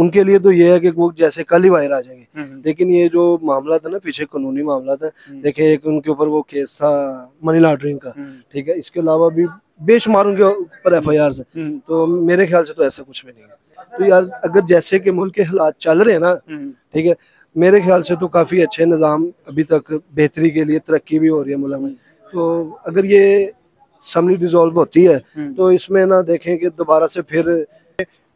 उनके लिए तो ये है कि वो जैसे कल ही बाहर आ जाएंगे। लेकिन ये जो मामला था ना, पीछे कानूनी मामला था, देखिए एक उनके ऊपर वो केस था मनी लॉन्ड्रिंग का, ठीक है, इसके अलावा भी बेशुमार उनके ऊपर FIR है। तो मेरे ख्याल से तो ऐसा कुछ भी नहीं है। तो यार अगर जैसे कि मुल्क के हालात चल रहे हैं ना, ठीक है, मेरे ख्याल से तो काफी अच्छे निज़ाम अभी तक बेहतरी के लिए तरक्की भी हो रही है मुल्क में। तो अगर ये असम्बली डिसॉल्व होती है तो इसमें ना देखें कि दोबारा से फिर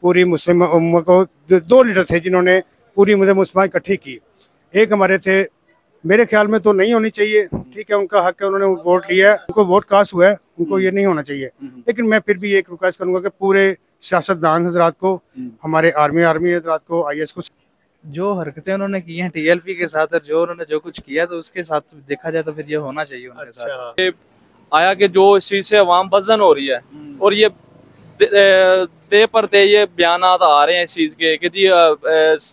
पूरी मुस्लिम उम्मा को 2 लीडर थे जिन्होंने पूरी मुस्लिम उम्मा इकट्ठी की। एक हमारे थे, मेरे ख्याल में तो नहीं होनी चाहिए, ठीक है, उनका हक है, उन्होंने वोट लिया है, उनको वोट कास्ट हुआ है, उनको ये नहीं होना चाहिए। लेकिन मैं फिर भी एक रिक्वेस्ट करूंगा कि पूरे सियासतदान हजरात को, हमारे आर्मी हजरात को, IAS को, जो हरकतें उन्होंने की हैं TLP के साथ और जो उन्होंने जो कुछ किया तो उसके साथ देखा जाए तो फिर ये होना चाहिए उनके साथ। आया कि जो इस चीज से अवाम बजन हो रही है और ये दे पर दे ये बयानात आ रहे हैं इस चीज के कि जी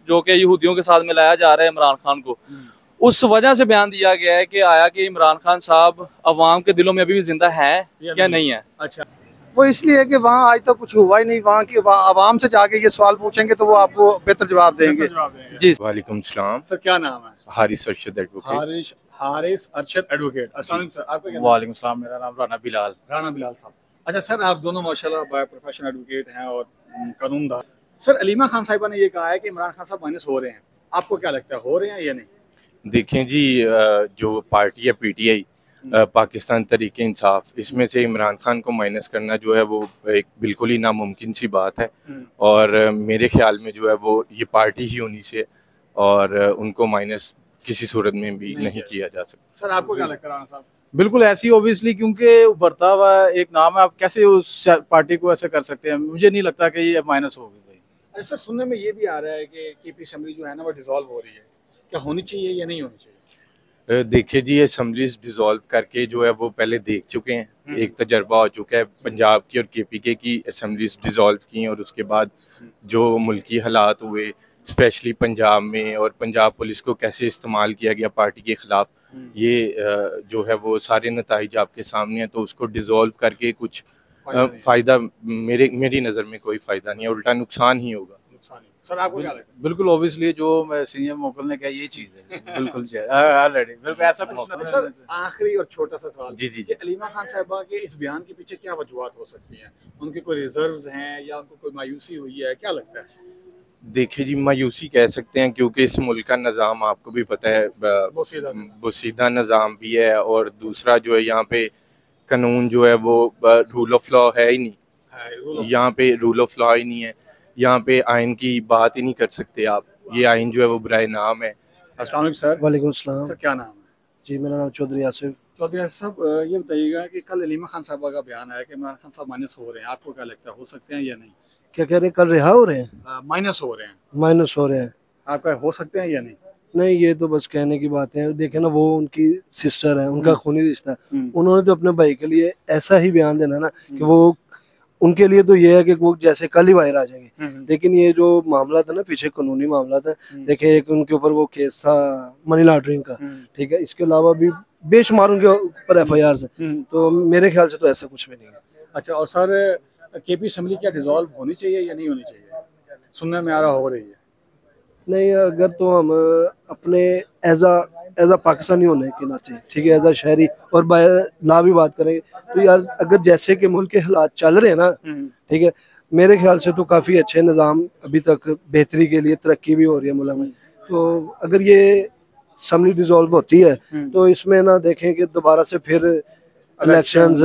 जो कि यहूदियों के साथ मिलाया जा रहा है इमरान खान को, उस वजह से बयान दिया गया है कि आया कि इमरान खान साहब अवाम के दिलों में अभी भी जिंदा है या नहीं है। अच्छा, वो इसलिए है कि वहाँ आज तक कुछ हुआ ही नहीं, वहाँ की आवाम से जाके ये सवाल पूछेंगे तो वो आपको बेहतर जवाब देंगे। जी, वालेकुम सलाम सर, क्या नाम है? हारिस अरशद एडवोकेट। हारिस अरशद एडवोकेट। अस्सलाम वालेकुम सर, आपका क्या नाम? वालेकुम सलाम, मेरा नाम राना बिलाल। राना बिलाल साहब। अच्छा सर, आप दोनों माशाल्लाह बाय प्रोफेशन एडवोकेट हैं और कानूनदार। सर, अलीमा खान साहिबा ने ये कहा है कि इमरान खान साहब माइनस हो रहे हैं, आपको क्या लगता है, हो रहे हैं या नहीं? देखें जी, जो पार्टी है PTI पाकिस्तान तहरीक इंसाफ, इसमें से इमरान खान को माइनस करना जो है वो एक बिल्कुल ही नामुमकिन सी बात है। और मेरे ख्याल में जो है वो ये पार्टी ही होनी से, और उनको माइनस किसी सूरत में भी नहीं किया जा सकता। सर, आपको क्या लगता है राना साहब? बिल्कुल ऐसी ओबियसली, क्योंकि उभरता हुआ एक नाम है, आप कैसे उस पार्टी को ऐसे कर सकते हैं? मुझे नहीं लगता कि ये माइनस होगी भाई। ऐसा सुनने में ये भी आ रहा है कि KP असेंबली जो है ना वो डिसॉल्व हो रही है, क्या होनी चाहिए या नहीं होनी चाहिए? देखिए जी, असम्बलीज डिसॉल्व करके जो है वो पहले देख चुके हैं, एक तजर्बा हो चुका है पंजाब की और KPK की असम्बलीज डिसॉल्व की, और उसके बाद जो मुल्की हालात हुए स्पेशली पंजाब में, और पंजाब पुलिस को कैसे इस्तेमाल किया गया पार्टी के ख़िलाफ़, ये जो है वो सारे नताइज आपके सामने हैं। तो उसको डिसॉल्व करके कुछ फ़ायदा मेरी नज़र में कोई फ़ायदा नहीं है, उल्टा नुकसान ही होगा। सर, आपको क्या लगता है? बिल्कुल ऑब्वियसली जो सीएम मोकल ने कहा ये चीज है, बिल्कुल ऑलरेडी बिल्कुल ऐसा कुछ। सर, आखिरी और छोटा सा सवाल, जी। अलीमा खान साहिबा के इस बयान के पीछे क्या वजूहात हो सकती हैं? उनके कोई रिजर्व्स हैं या उनको कोई मायूसी हुई है, क्या लगता है? देखिए जी, मायूसी कह सकते हैं, क्योंकि इस मुल्क का निज़ाम आपको भी पता है बोसीदा निज़ाम भी है, और दूसरा जो है यहाँ पे कानून जो है वो रूल ऑफ लॉ है ही नहीं, यहाँ पे रूल ऑफ लॉ ही नहीं है, यहाँ पे आइन की बात ही नहीं कर सकते आप, ये आइन जो है वो बराए नाम है। अस्सलाम वालेकुम सर। वालेकुम सलाम। सर, क्या नाम है? जी, मेरा नाम चौधरी आसिफ। चौधरी साहब, ये बताइएगा कि कल अलीमा खान साहबा का बयान आया कि इमरान खान साहब माइनस हो रहे हैं, आपको क्या लगता है, हो सकते हैं या नहीं? क्या कह रहे हैं, कल रिहा हो रहे हैं? माइनस हो रहे हैं। माइनस हो रहे हैं, आपका हो सकते हैं या नहीं? नहीं, ये तो बस कहने की बात है। देखे ना, वो उनकी सिस्टर है, उनका खूनी रिश्ता है, उन्होंने तो अपने भाई के लिए ऐसा ही बयान देना ना कि वो, उनके लिए तो ये है कि वो जैसे कल ही बाहर आ जाएंगे। लेकिन ये जो मामला था ना, पीछे कानूनी मामला था, देखे एक उनके ऊपर वो केस था मनी लॉन्ड्रिंग का, ठीक है, इसके अलावा भी बेशुमार उनके ऊपर FIR है। तो मेरे ख्याल से तो ऐसा कुछ भी नहीं है। अच्छा, और सर, KP असेंबली क्या डिसॉल्व होनी चाहिए या नहीं होनी चाहिए? सुनने में आ रहा हो रही है। नहीं, अगर तो हम अपने एज आ पाकिस्तानी होने के नाते, ठीक है, एज आ शहरी और बाय ला भी बात करें तो यार अगर जैसे कि मुल्क के हालात चल रहे हैं ना, ठीक है, मेरे ख्याल से तो काफ़ी अच्छे निज़ाम अभी तक बेहतरी के लिए तरक्की भी हो रही है मुल्क में। तो अगर ये असम्बली डिसॉल्व होती है तो इसमें ना देखें कि दोबारा से फिर इलेक्शंस,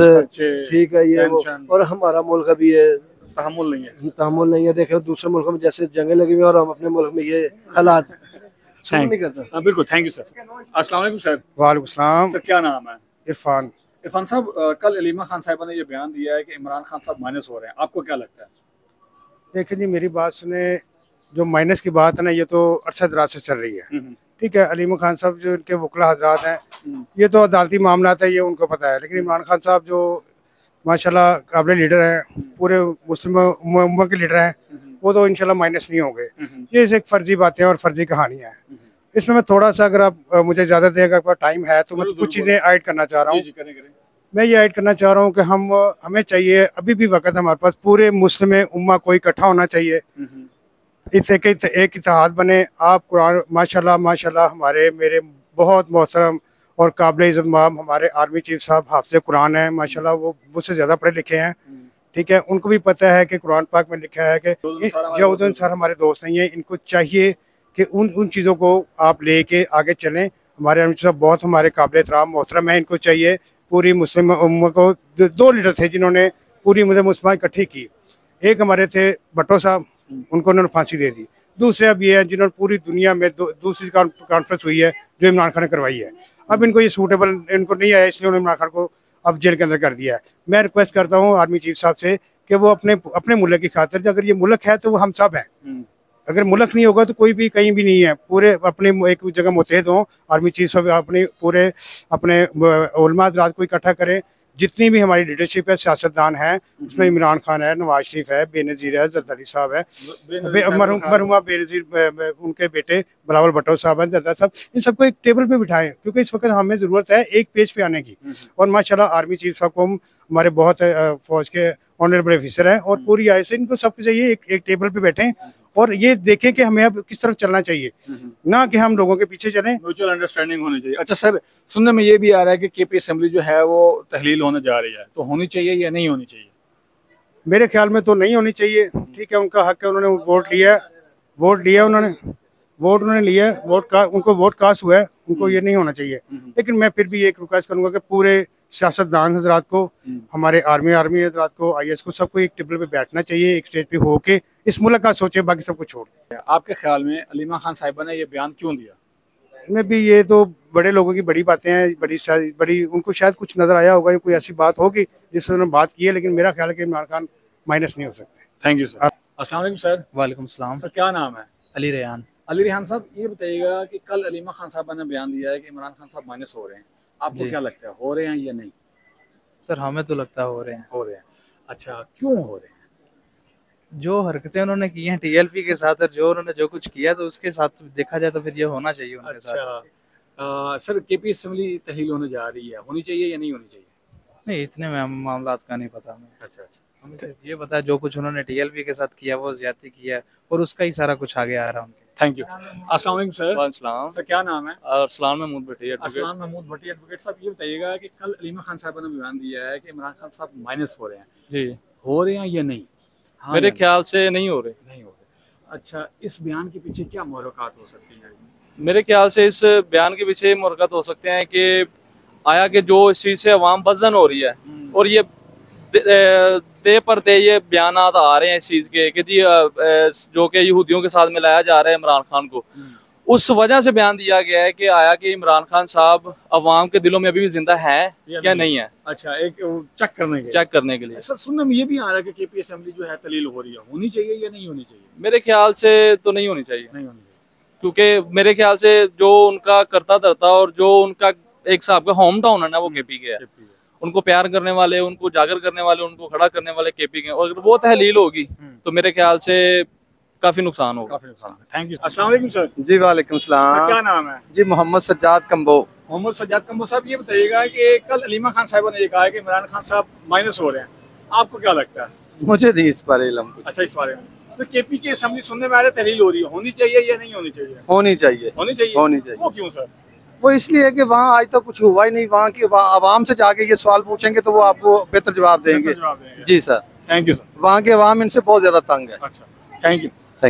ठीक है, ये वो, और हमारा मुल्क अभी ये तहम्मुल नहीं है। देखे दूसरे मुल्कों में जैसे जंगें लगी हुई हैं और हम अपने मुल्क में ये हालात नहीं करता। बिल्कुल, थैंक यू सर। अस्सलाम वालेकुम सर। वालेकुम सलाम। सर, क्या नाम है? इरफान। इरफान साहब, कल अलीमा खान साहिबा ने ये बयान दिया है कि इमरान खान साहब माइनस हो रहे हैं, आपको क्या लगता है? देखिए जी, मेरी बात सुने, जो माइनस की बात है ना, ये तो अरसा दराज से चल रही है, ठीक है। अलीमा खान साहब जो इनके वकला हजरात हैं, ये तो अदालती मामला है, ये उनको पता है। लेकिन इमरान खान साहब जो माशाल्लाह काबिल लीडर हैं, पूरे मुस्लिम उम्मा के लीडर हैं, वो तो इंशाल्लाह माइनस नहीं होंगे। ये एक फर्जी बातें और फर्जी कहानियाँ हैं। इसमें मैं थोड़ा सा, अगर आप मुझे ज़्यादा देर अगर टाइम है तो मैं कुछ चीज़ें ऐड करना चाह रहा हूँ। मैं ये ऐड करना चाह रहा हूँ कि हमें चाहिए, अभी भी वक्त हमारे पास, पूरे मुस्लिम उम्मा को इकट्ठा होना चाहिए, इस एक इत्तेहाद बने। आप कुरान माशाल्लाह माशाल्लाह हमारे मेरे बहुत मोहतरम और काबिल इज़्ज़त इमाम हमारे आर्मी चीफ साहब हाफ़िज़ कुरान है माशाल्लाह, वो मुझसे ज़्यादा पढ़े लिखे हैं। ठीक है, उनको भी पता है कि कुरान पाक में लिखा है कि जवादुद्दीन सर हमारे दोस्त नहीं हैं, इनको चाहिए कि उन चीज़ों को आप लेके आगे चलें। हमारे आर्मी साहब बहुत हमारे काबिल एहतराम मोहतरम है, इनको चाहिए पूरी मुस्लिम उम्मत को। दो लीडर थे जिन्होंने पूरी मुस्लिम इकट्ठी की। एक हमारे थे भट्टो साहब, उनको उन्होंने फांसी दे दी। दूसरे अब ये हैं जिन्होंने पूरी दुनिया में दूसरी कॉन्फ्रेंस हुई है जो इमरान खान ने करवाई है। अब इनको ये सूटेबल इनको नहीं आया, इसलिए उन्होंने इमरान खान को अब जेल के अंदर कर दिया है। मैं रिक्वेस्ट करता हूँ आर्मी चीफ साहब से कि वो अपने मुल्क की खातिर, अगर ये मुल्क है तो वो हम सब हैं, अगर मुल्क नहीं होगा तो कोई भी कहीं भी नहीं है। पूरे अपने एक जगह मुतहद हों। आर्मी चीफ साहब अपने उलमा हज़रात को इकट्ठा करें। जितनी भी हमारी लीडरशिप है, सियासतदान है, उसमें इमरान खान है, नवाज शरीफ है, बेनज़ीर है, जरदारी साहब है, मरहुमा बेनज़ीर उनके बेटे बिलावल भुट्टो साहब हैं, जरदारी साहब, इन सबको एक टेबल पे बिठाएं, क्योंकि इस वक्त हमें ज़रूरत है एक पेज पे आने की। और माशाल्लाह आर्मी चीफ साहब को हमारे बहुत फौज के ऑनरेबल ऑफिसर हैं और पूरी आय से इनको सबको चाहिए एक टेबल पे बैठें और ये देखें कि हमें अब किस तरफ चलना चाहिए, ना कि हम लोगों के पीछे चलें। म्यूचुअल अंडरस्टैंडिंग होनी चाहिए। अच्छा सर, सुनने में ये भी आ रहा है कि केपी असेंबली जो है वो तहलील होने जा रही है, तो होनी चाहिए या नहीं होनी चाहिए? मेरे ख्याल में तो नहीं होनी चाहिए। ठीक है, उनका हक है, उन्होंने वोट लिया उनको वोट कास्ट हुआ है, उनको ये नहीं होना चाहिए। लेकिन मैं फिर भी एक रिक्वेस्ट करूंगा कि पूरे सियासतदान हजरात को, हमारे आर्मी हजरात को, IAS को, सबको एक टेबल पे बैठना चाहिए, एक स्टेज पे होके इस मुल्क का सोचे, बाकी सबको छोड़ दें। आपके ख्याल में अलीमा खान साहिबा ने ये बयान क्यों दिया? में भी ये तो बड़े लोगों की बड़ी बातें हैं, बड़ी उनको शायद कुछ नजर आया होगा, कोई ऐसी बात होगी जिससे उन्होंने बात की है, लेकिन मेरा ख्याल है कि इमरान खान माइनस नहीं हो सकते। Thank you sir. अस्सलाम वालेकुम सर। वालेकुम सलाम। सर क्या नाम है? अली रेहान। अली रेहान साहब, ये बताइएगा कि कल अलीमा खान साहबा ने बयान दिया है कि इमरान खान साहब माइनस हो रहे हैं, आपको क्या लगता है, हो रहे हैं या नहीं? सर हमें तो लगता है हो रहे हैं। अच्छा, क्यों हो रहे हैं? जो हरकतें उन्होंने की हैं TLP के साथ और जो उन्होंने जो कुछ किया, तो उसके साथ देखा जाए तो फिर ये होना चाहिए उनके साथ। सर केपी असेंबली तहलील होने जा रही है, होनी चाहिए या नहीं होनी चाहिए? नहीं, इतने में मामलात का नहीं पता हमें। अच्छा, हमें सिर्फ ये पता है जो कुछ उन्होंने TLP के साथ किया वो ज्यादती किया है और उसका ही सारा कुछ आगे आ रहा है उनके। Thank you. अस्सलाम वालेकुम सर। वालेकुम सर क्या नाम है? अरसलान महमूद भट्टी। अरसलान महमूद भट्टी एडवोकेट साहब, ये बताइएगा कि कल अलीमा खान साहब ने बयान दिया है कि इमरान खान साहब माइनस हो रहे हैं, जी, हो रहे हैं या नहीं? हाँ, मेरे ख्याल से नहीं हो रहे। अच्छा, इस बयान के पीछे क्या मुहर्रिकात हो सकती हैं? मेरे ख्याल से इस बयान के पीछे मुहर्रिकात हो सकते हैं कि आया कि जो इस चीज़ से अवाम बज़न हो रही है और ये दे पर दे ये बयान आ रहे हैं इस चीज़ के कि जी जो कि यहूदियों के साथ मिलाया जा रहा है इमरान खान को, उस वजह से बयान दिया गया है कि आया कि इमरान खान साहब अवाम के दिलों में अभी भी जिंदा है या नहीं है। अच्छा, एक चेक करने के लिए। सर सुनने में ये भी आ रहा है कि केपी असेंबली जो है तहलील हो रही है, होनी चाहिए या नहीं होनी चाहिए? मेरे ख्याल से तो नहीं होनी चाहिए, क्योंकि मेरे ख्याल से जो उनका करता धरता और जो उनका एक हिसाब का होम टाउन है ना, वो केपी के है। उनको प्यार करने वाले, उनको जागर करने वाले, उनको खड़ा करने वाले केपी के, और अगर वो तहलील होगी तो मेरे ख्याल से काफी नुकसान होगा। Thank you. अस्सलाम वालेकुम सर। जी वालेकुम सलाम। क्या नाम है? जी मोहम्मद सज्जाद कंबो। मोहम्मद सज्जाद कंबो साहब, ये बताइएगा कि कल अलीमा खान साहिबा ने ये कहा है कि इमरान खान साहब माइनस हो रहे हैं, आपको क्या लगता है? मुझे नहीं इस पर इल्म कुछ। अच्छा, इस बारे में तो केपी की असेंबली सुनने में आ रहा है तहलील हो रही है, होनी चाहिए या नहीं होनी चाहिए? होनी चाहिए। वो क्यों सर? वो इसलिए कि वहाँ आज तक कुछ हुआ ही नहीं, वहाँ की आवाम से जाके ये सवाल पूछेंगे तो वो आपको बेहतर जवाब देंगे। जी सर, थैंक यू सर। वहाँ के आवाम इनसे बहुत ज्यादा तंग है। अच्छा, थैंक यू।